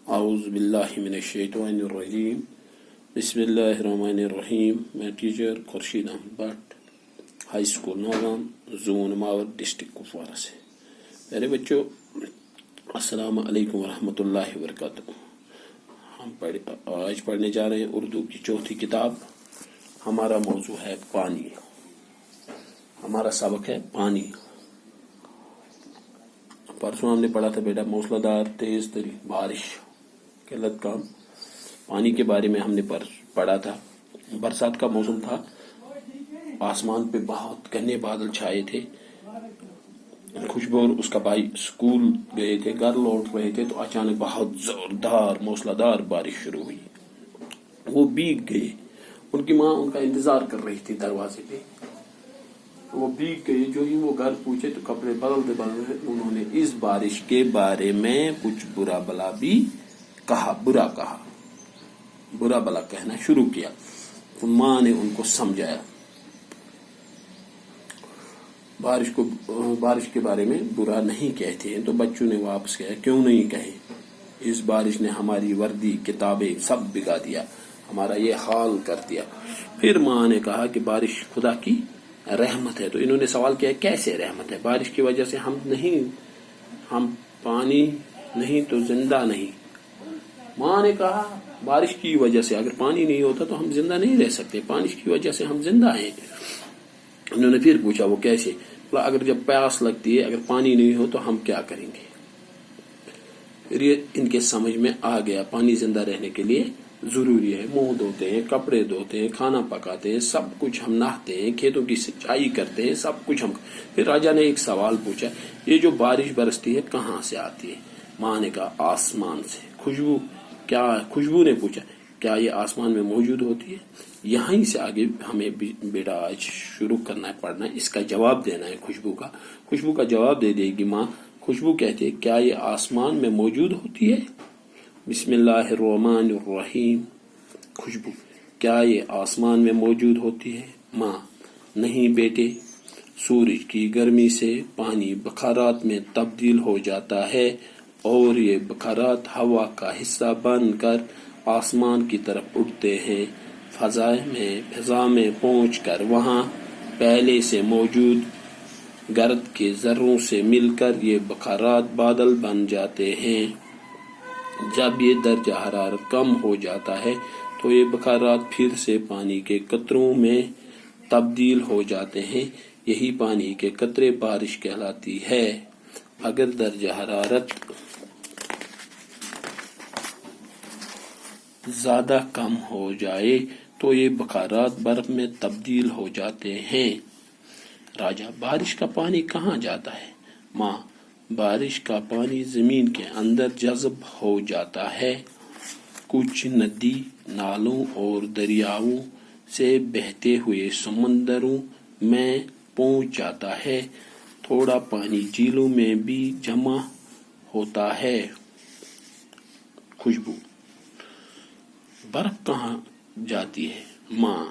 اعوذ باللہ من الشیطان الرجیم بسم اللہ الرحمن الرحیم. میں teacher Khurshid Ahmad Bhat high school Nowgam zone Mawar district Kupwara سے. میرے بچوں السلام علیکم ورحمۃ اللہ وبرکاتہ. ہم آج پڑھنے جا رہے ہیں اردو کی چوتھی کتاب. ہمارا موضوع ہے پانی. ہمارا سبق ہے پانی. پرسوں ہم نے پڑھا تھا بیٹا موسلا دھار تیز ترین بارش قلت کام. پانی کے بارے میں ہم نے پڑھا تھا. برسات کا موسم تھا, آسمان پہ بہت گھنے بادل چھائے تھے. خوشبو اور اس کا بھائی اسکول گئے تھے, گھر لوٹ رہے تھے تو اچانک بہت زوردار موسلا دھار بارش شروع ہوئی. وہ بھیگ گئے. ان کی ماں ان کا انتظار کر رہی تھی دروازے پہ. وہ بھیگ گئے. جو ہی وہ گھر پہنچے تو کپڑے بدلتے انہوں نے اس بارش کے بارے میں کچھ برا بلا کہنا شروع کیا. ماں نے ان کو سمجھایا. بارش کے بارے میں برا نہیں کہتے ہیں. تو بچوں نے واپس کہا کیوں نہیں کہیں, اس بارش نے ہماری وردی کتابیں سب بگا دیا, ہمارا یہ حال کر دیا. پھر ماں نے کہا کہ بارش خدا کی رحمت ہے. تو انہوں نے سوال کیا کیسے رحمت ہے؟ بارش کی وجہ سے ہم پانی نہیں تو زندہ نہیں. ماں نے کہا بارش کی وجہ سے, اگر پانی نہیں ہوتا تو ہم زندہ نہیں رہ سکتے, بارش کی وجہ سے ہم زندہ ہیں. انہوں نے پھر پوچھا وہ کیسے؟ اگر جب پیاس لگتی ہے, اگر پانی نہیں ہو تو ہم کیا کریں گے؟ پھر یہ ان کے سمجھ میں آ گیا پانی زندہ رہنے کے لیے ضروری ہے. منہ دھوتے ہیں, کپڑے دھوتے ہیں, کھانا پکاتے ہیں, سب کچھ ہم نہاتے ہیں, کھیتوں کی سینچائی کرتے ہیں, سب کچھ ہم. پھر راجا نے ایک سوال پوچھا, یہ جو بارش برستی ہے کہاں سے آتی ہے؟ ماں نے کہا آسمان سے. خوشبو نے پوچھا کیا یہ آسمان میں موجود ہوتی ہے؟ یہیں سے آگے ہمیں بیٹا آج شروع کرنا ہے پڑھنا ہے, اس کا جواب دینا ہے. خوشبو کا جواب دے دے گی ماں. خوشبو کہتی ہے کیا یہ آسمان میں موجود ہوتی ہے؟ بسم اللہ الرحمن الرحیم. خوشبو کیا یہ آسمان میں موجود ہوتی ہے؟ ماں نہیں بیٹے, سورج کی گرمی سے پانی بخارات میں تبدیل ہو جاتا ہے اور یہ بخارات ہوا کا حصہ بن کر آسمان کی طرف اٹھتے ہیں. فضا میں پہنچ کر وہاں پہلے سے موجود گرد کے ذروں سے مل کر یہ بخارات بادل بن جاتے ہیں. جب یہ درجہ حرارت کم ہو جاتا ہے تو یہ بخارات پھر سے پانی کے قطروں میں تبدیل ہو جاتے ہیں. یہی پانی کے قطرے بارش کہلاتی ہے. اگر درجہ حرارت زیادہ کم ہو جائے تو یہ بخارات برف میں تبدیل ہو جاتے ہیں. راجا بارش کا پانی کہاں جاتا ہے؟ ماں بارش کا پانی زمین کے اندر جذب ہو جاتا ہے. کچھ ندی نالوں اور دریاؤں سے بہتے ہوئے سمندروں میں پہنچ جاتا ہے. تھوڑا پانی جھیلوں میں بھی جمع ہوتا ہے. خوشبو برف کہاں جاتی ہے؟ ماں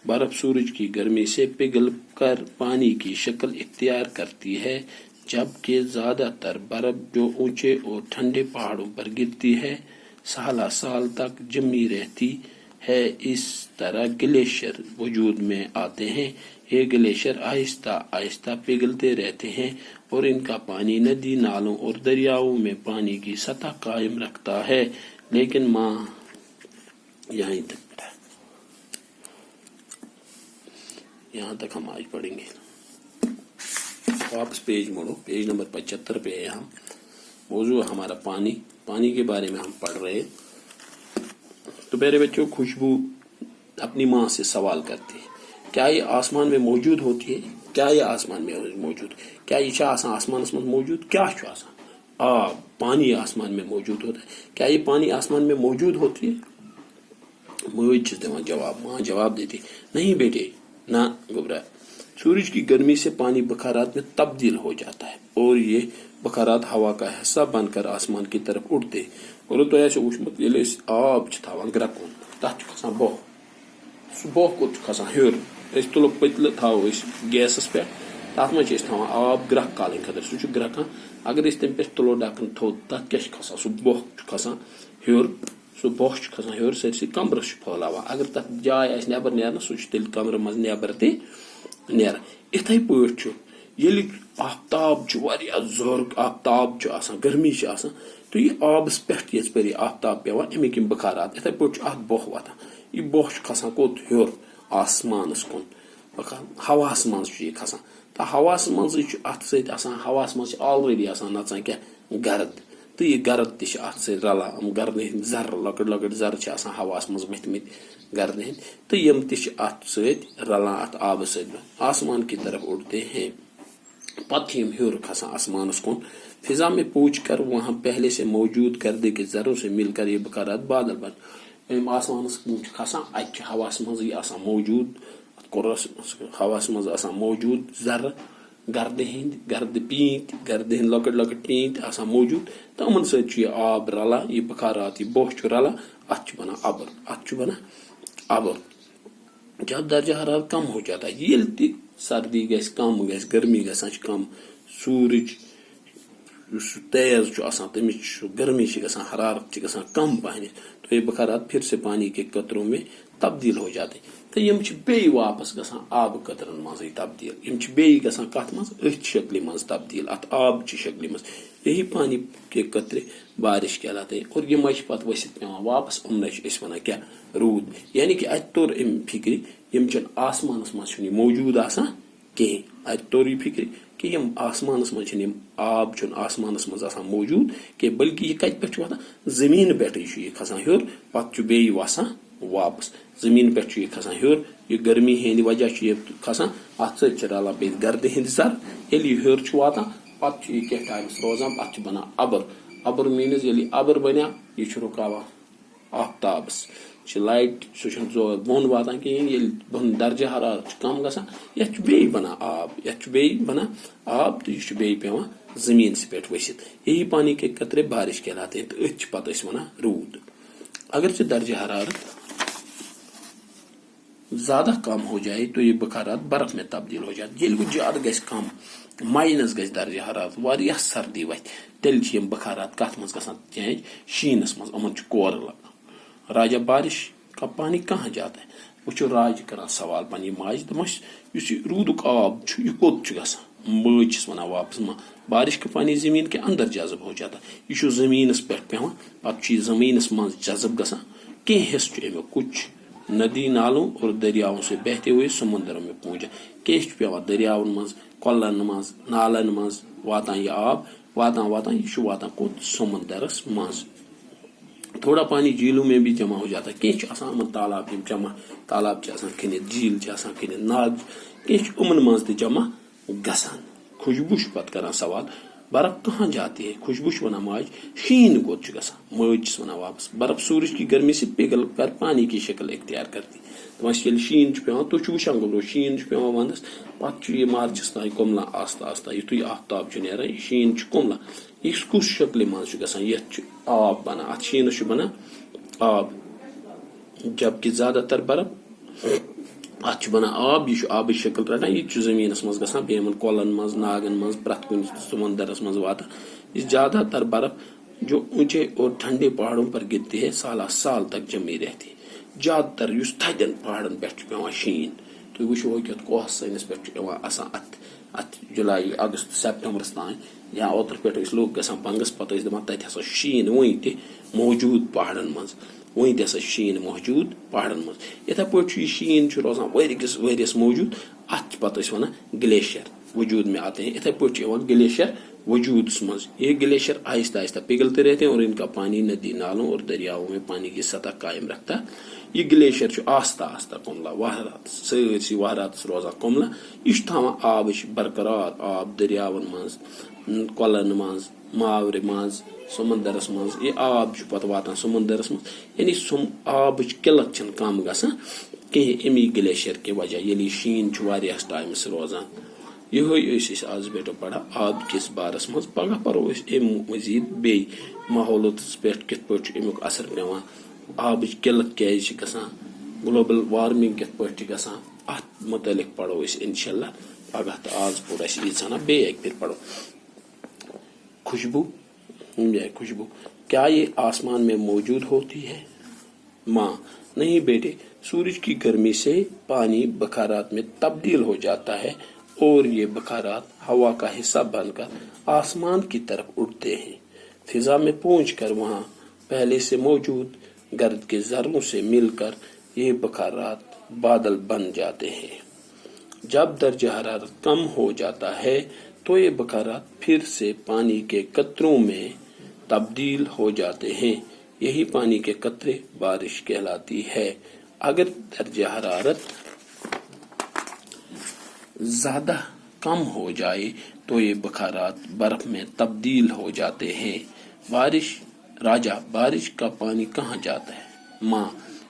برف سورج کی گرمی سے پگھل کر پانی کی شکل اختیار کرتی ہے, جبکہ زیادہ تر برف جو اونچے اور ٹھنڈے پہاڑوں پر گرتی ہے سالہ سال تک جمی رہتی ہے. اس طرح گلیشیئر وجود میں آتے ہیں. یہ گلیشیئر آہستہ آہستہ پگھلتے رہتے ہیں اور ان کا پانی ندی نالوں اور دریاؤں میں پانی کی سطح قائم رکھتا ہے. لیکن ماں یہیں تک ہم آج پڑھیں گے. واپس پیج موڑو, پیج نمبر 75 پہ ہے. ہم موضوع ہمارا پانی کے بارے میں ہم پڑھ رہے. تو میرے بچوں خوشبو اپنی ماں سے سوال کرتی ہے کیا یہ آسمان میں موجود ہوتی ہے؟ کیا یہ آسمان میں موجود, کیا یہ آسمان موجود, کیا آب پانی آسمان میں موجود ہوتا ہے؟ کیا یہ پانی آسمان میں موجود ہوتی ہے؟ ماں جواب دیتی نہیں بیٹے نہ گھبرا. سورج کی گرمی سے پانی بخارات میں تبدیل ہو جاتا ہے اور یہ بخارات ہوا کا حصہ بن کر آسمان کی طرف اٹھتے. اور تو ایسے وچمت ییٚلہِ أسۍ آب چھِ تھاوان گرٛکُن تتھ چھُ کھسان بۄہ, سُہ بۄہ کوٚت چھُ کھسان ہیوٚر. أسۍ تُلو پٔتلہٕ تھاوو أسۍ گیسس پٮ۪ٹھ, تتھ منٛز چھِ أسۍ تھاوان آب گرٛکھ کالٕنۍ خٲطرٕ. سُہ چھُ گرٛکان اگر اس تم پہ تلو ڈکن تھوٚد تتھ کیا کھسان سُہ بوہ کھسان ہیور سُہ بوہ کھسان ہیور سٲرسٕے کمرس پھہلاوان اگر تتھ جاے آسہِ نٮ۪بر نیرنس سُہ چھُ تیٚلہِ کمرٕ منٛز نٮ۪بر تہِ نیران یِتھے پٲٹھۍ چھُ ییٚلہِ آفتاب چھُ واریاہ زورُک آفتاب چھُ آسان گرمی چھِ آسان تہٕ یہِ آبس پٮ۪ٹھ یژپٲرۍ آفتاب پیوان امیِکۍ یِم بخارات یِتھے پٲٹھۍ چھُ اتھ بوہ وۄتھان یہِ بوہ چھُ کھسان کوٚت ہیور آسمانس کُن ہواہس منٛز چھُ یہِ کھسان تہٕ ہواہس منٛزٕے چھُ اتھ سۭتۍ آسان ہواہس منٛز چھِ آلریڈی آسان نژان کیٛاہ گرد تہٕ یہِ گرد تہِ چھِ اتھ سۭتۍ رلان یِم گردٕ ہٕنٛدۍ ذرٕ لۄکٕٹۍ لۄکٕٹۍ ذرٕ چھِ آسان ہواہس منٛز ؤتھمٕتۍ گردٕ ہٕنٛدۍ تہٕ یِم تہِ چھِ اتھ سۭتۍ رلان اتھ آبہٕ سۭتۍ آسمان کی طرف اڑتے ہیں پتہٕ چھِ یِم ہیور کھسان آسمانس کُن فضا میں پہنچ کر وہاں پہلے سے موجود گردے کے ذروں سے مل کر یہ بخارات بادل بن یِم آسمانس کُن چھِ کھسان اتہِ چھِ ہواہس منٛزٕے آسان موجود کورس ہواہس منٛز آسان موجود ذرٕ گردٕ ہٕنٛدۍ گردٕ پیٖنتۍ گردٕ ہٕنٛدۍ لۄکٕٹۍ لۄکٕٹۍ پیٖنتۍ آسان موجود تہٕ یِمن سۭتۍ چھُ یہِ آب رلان یہِ بخارات یہِ بوہ چھُ رلان اتھ چھُ بنان ابر اتھ چھُ بنان ابر جب درجہ حرارت کم ہو جاتا ہے ییٚلہِ تہِ سردی گژھِ کم گژھِ گرمی گژھان چھِ کم سورج یُس سُہ تیز چھُ آسان تمِچ سُہ گرمی چھِ گژھان حرارت چھِ گژھان کم پہن تو یہ بخارات پھر سے پانی کے قطروں میں تبدیل ہو جاتے تو یم چھِ بیٚیہِ واپس گژھان آبہٕ قطرن منٛزٕے تبدیل یم چھِ بیٚیہِ گژھان کتھ منٛز أتھۍ شکلہِ منٛز تبدیل اتھ آب چہِ شکلہِ منٛز یہی پانی کے قطرے بارش کہلاتے ہیں اور یِمے چھِ پتہٕ ؤسِتھ پیوان واپس یِمنٕے چھِ أسۍ وَنان کیٛاہ روٗد یعنی کہِ اتہِ توٚر امہِ فکرِ یم چھِنہٕ آسمانس منٛز چھُنہٕ یہِ موجود آسان کِہیٖنۍ اتہِ توٚر یہِ فکرِ کہ یم آسمانس منٛز چھِنہٕ یِم آب چھُنہٕ آسمانس منٛز آسان موجود کینٛہہ بلکہ یہِ کتہِ پٮ۪ٹھ چھُ واتان زٔمیٖنہٕ پٮ۪ٹھٕے چھُ یہِ کھسان ہیوٚر پتہٕ چھُ بیٚیہِ وسان واپس زٔمیٖنہٕ پٮ۪ٹھ چھُ یہِ کھسان ہیوٚر یہِ گرمی ہٕنٛدِ وجہ چھُ یہِ کھسان اتھ سۭتۍ چھِ رلان بیٚیہِ گردٕ ہٕنٛدۍ زر ییٚلہِ یہِ ہیوٚر چھُ واتان پتہٕ چھُ یہِ کینٛہہ ٹایمس روزان اتھ چھُ بنان ابر ابر میٖنٕز ییٚلہِ یہِ ابر بنیٛاو یہِ چھُ رُکاوان آفتابس چھِ لایٹ سُہ چھُنہٕ بۄن واتان کِہیٖنۍ ییٚلہِ بۄن درجہ حرارت چھُ کم گژھان یتھ چھُ بیٚیہِ بنان آب یتھ چھُ بیٚیہِ بنان آب تہٕ یہِ چھُ بیٚیہِ پیوان زمین سے پٮ۪ٹھ ؤسِتھ یہی پانی کے قطرے بارش کہلاتے ہیں تہٕ أتھۍ چھِ پتہٕ أسۍ وَنان روٗد اگرچہ درجہ حرارت زیادہ کم ہو جائے تو یہ بخارات برف میں تبدیل ہو جاتے ییٚلہِ وۄنۍ زیادٕ گژھِ کم ماینس گژھِ درجہ حرارت واریاہ سردی وتھِ تیٚلہِ چھِ یِم بخارات کتھ منٛز گژھان چینج شیٖنس منٛز یِمن چھُ کورٕ لگان راجا بارش کا پانی کہاں جاتا ہے وٕچھو راج کران سوال پننہِ ماجہِ دپمس یُس یہِ روٗدُک آب چھُ یہِ کوٚت چھُ گژھان مٲج چھِس ونان واپس بارش کا پانی زمین کے اندر جذب ہو جاتا یہ چھُ زمینس پٮ۪ٹھ پیوان پتہٕ چھُ یہِ زمینس منٛز جذب گژھان کینٛہہ حصہٕ چھُ امیُک کُچھ ندی نالوں اور دریاؤں سے بہتے ہوئے سمندروں میں پہنچا کینٛہہ چھُ پیوان دریاون منٛز کۄلن منٛز نالن منٛز واتان یہِ آب واتان واتان یہِ چھُ واتان کوٚت سمندرس منٛز تھوڑا پانی جھیلوں میں بھی جمع ہو جاتا ہے کینٛہہ چھُ آسان یِمن تالاب یِم جمع تالاب چھِ آسان کھٔنِتھ جھیل چھِ آسان کھٔنِتھ ناگ کینٛہہ چھُ یِمن منٛز تہِ جمع گژھان خوشبو چھُ پتہٕ کران سوال برف کہاں جاتی ہے خوشبو چھِ ونان ماج شیٖن کوٚت چھُ گژھان مٲج چھِس ونان واپس برف سورج کی گرمی سے پگھل کر پانی کی شکل اختیار کرتی دپان ییٚلہِ شیٖن چھُ پیوان تُہۍ چھِو وٕچھان گوٚبرو شیٖن چھُ پیوان ونٛدس پتہٕ چھُ یہِ مارچس تانۍ کُملان آستہ آستہ یِتھُے آفتاب چھُ نیران یہِ شیٖن چھُ کُملان یہِ کُس شکلہِ منٛز چھُ گژھان یتھ چھُ آب بنان اتھ شیٖنس چھُ بنان آب جبکہِ زیادٕ تر برف اتھ چھُ بنان آب یہِ چھُ آبٕچ شکل رٹان یہِ چھُ زٔمیٖنس منٛز گژھان بیٚیہِ یِمن کۄلن منٛز ناگن منٛز پرٛٮ۪تھ کُنہِ سمندرس منٛز واتان یہ زیادہ تر برف جو اونچے اور ٹھنڈے پہاڑوں پر گرتی ہے سالہ سال تک جمی رہتی ہے زیادہ تر یُس تھدین پہاڑن پٮ۪ٹھ چھُ پیوان شیٖن تُہۍ وٕچھو أکیٛاہ کوہ سٲنِس پٮ۪ٹھ چھُ یِوان آسان اتھ جُلائی اگست سپٹمبرس تانۍ یا اوترٕ پٮ۪ٹھ ٲسۍ لُکھ گژھان بنگس پتہٕ ٲسۍ دپان تتہِ ہسا چھُ شیٖن وُنہِ تہِ موجود پہاڑن منٛز وُنہِ تہِ ہسا چھُ شیٖن موجود پہاڑن منٛز یِتھے پٲٹھۍ چھُ یہِ شیٖن چھُ روزان ؤرۍکِس ؤریس موجود اتھ چھِ پتہٕ أسۍ ونان گلیشیر وجود میں آتے ہیں یِتھے پٲٹھۍ چھُ یِوان گلیشیر وجودس منٛز یہ گلیشیر آہستہ آہستہ پگھلتے رہتے ہیں اور ان کا پانی ندی نالوں اور دریاؤں میں پانی کی سطح قائم رکھتا یہ گلیشیر چھُ آہستہ آہستہ کُملان وہراتس سٲرسٕے وہراتس روزان کُملان یہِ چھُ تھاوان آبٕچ برقرار آب دریاون منٛز کۄلن منٛز ماورِ منٛز سمندرس منٛز یہِ آب چھُ پتہٕ واتان سمندرس منٛز یعنی آبٕچ قلت چھنہٕ کم گژھان کینٛہہ امی گلیشیر کہِ وجہ ییٚلہِ یہِ شیٖن چھُ واریاہس ٹایمس روزان یِہوے ٲسۍ أسۍ آز بیٹو پران آب کِس بارس منٛز پگہہ پرو أسۍ امہِ مزیٖد بیٚیہِ ماحولس پٮ۪ٹھ کِتھ پٲٹھۍ چھُ امیُک اثر پیوان آبٕچ قلت کیازِ چھِ گژھان گلوبل وارمنگ کِتھ پٲٹھۍ چھِ گژھان اتھ متعلق پرو أسۍ انشاء اللہ پگہہ تہٕ آز پوٚر اَسہِ ییٖژ ہنا بیٚیہِ اکہِ پھِرِ پرو خوشبو کیا یہ آسمان میں موجود ہوتی ہے؟ ماں: نہیں بیٹے، سورج کی گرمی سے پانی بخارات میں تبدیل ہو جاتا ہے اور یہ بخارات ہوا کا حصہ بن کر آسمان کی طرف اڑتے ہیں، فضا میں پہنچ کر وہاں پہلے سے موجود گرد کے ذروں سے مل کر یہ بخارات بادل بن جاتے ہیں۔ جب درجہ حرارت کم ہو جاتا ہے تو یہ بخارات پھر سے پانی کے قطروں میں تبدیل ہو جاتے ہیں، یہی پانی کے قطرے بارش کہلاتی ہے۔ اگر درجہ حرارت زیادہ کم ہو جائے تو یہ بخارات برف میں تبدیل ہو جاتے ہیں۔ بارش کا پانی کہاں جاتا ہے؟ ماں: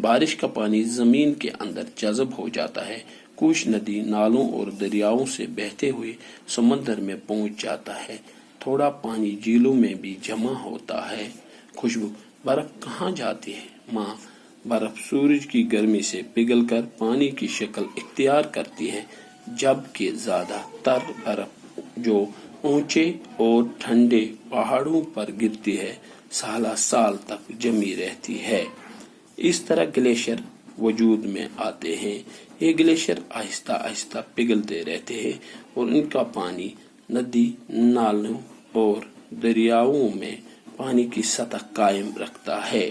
بارش کا پانی زمین کے اندر جذب ہو جاتا ہے، کچھ ندی نالوں اور دریاؤں سے بہتے ہوئے سمندر میں پہنچ جاتا ہے، تھوڑا پانی جھیلوں میں بھی جمع ہوتا ہے۔ خوشبو: برف کہاں جاتی ہے؟ ماں: برف سورج کی گرمی سے پگھل کر پانی کی شکل اختیار کرتی ہے، جبکہ زیادہ تر برف جو اونچے اور ٹھنڈے پہاڑوں پر گرتی ہے سالہ سال تک جمی رہتی ہے۔ اس طرح گلیشیئر وجود میں آتے ہیں۔ یہ گلیشیئر آہستہ آہستہ پگھلتے رہتے ہیں اور ان کا پانی ندی نالوں اور دریاؤں میں پانی کی سطح قائم رکھتا ہے۔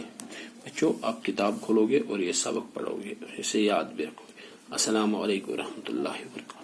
بچوں، آپ کتاب کھولو گے اور یہ سبق پڑھو گے، اسے یاد بھی رکھو گے۔ السلام علیکم ورحمۃ اللہ وبرکاتہ۔